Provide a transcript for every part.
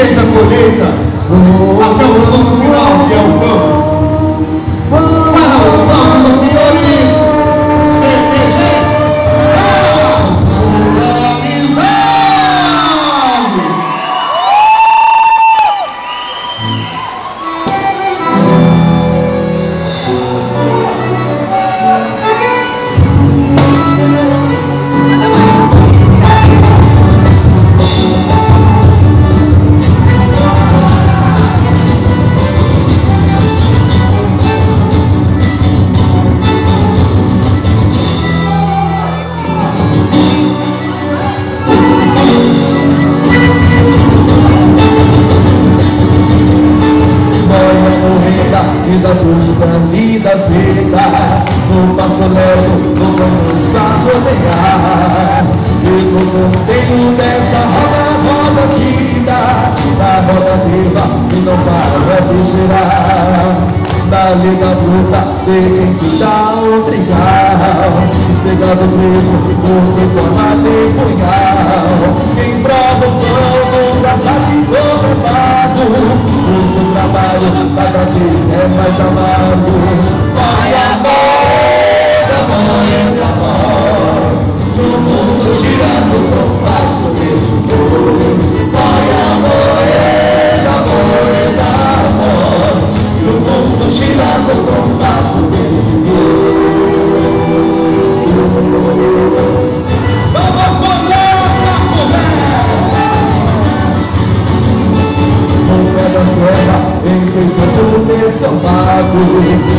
desde a colheita até o produto final, que é o campo. Para o próximo, senhores, CTG, a sua amizade. Da bolsa e da zeta, no passo leve, no vamos a rodear. E no ponteiro dessa roda vida, da roda viva que não para de girar. Da lida bruta de quem te dá o trigal, despegado grego, o seu formato de punhal. Quem prova o pão, engraçado e governado, o seu trabalho cada vez é mais amado. Vai amor, amor, no mundo girando com passo desse mundo. Vai amor, amor, no mundo girando com passo desse mundo. Vamos correr, no pé da serra, enfeitando o descampado,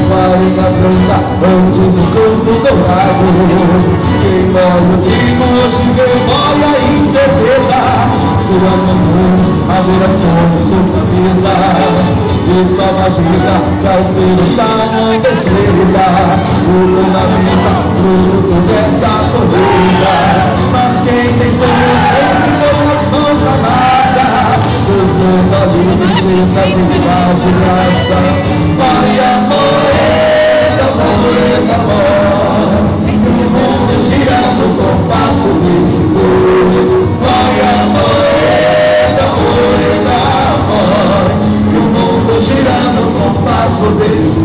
farinha branca, antes o campo dourado. Quem molha o trigo hoje vê molha a incerteza, sua mamãe, haverá sono, sua camisa. E salva a vida, pra esperança mãe da estrela. O pão na mesa, tudo dessa corrida. Mas quem tem sonho sempre com as mãos na massa, o pão da vida enxerga tem de graça. Vai amor, amor, o mundo girando com passo desse mundo. Vai amor, amor, amor, girando com passo desse